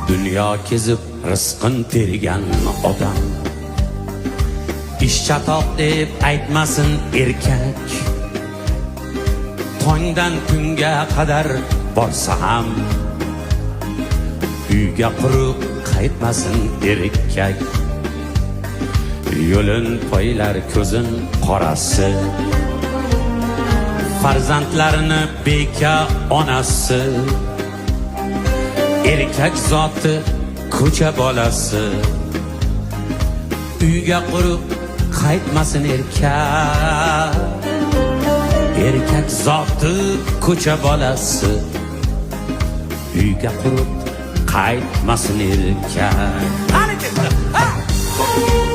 Dünya kezib rizqin tergan odam ish chatoq deb aytmasin erkak. Tongdan kunga qadar borsa ham uyga quruq qaytmasin erkak. Yo'lin poylar ko'zin qorasi, farzandlarini beka onasi. Erkak zoti ko'cha bolasi, uyga quruq qaytmasin erkak. Erkak zoti ko'cha bolasi, uyga quruq qaytmasin erkak. Hadi ketdi.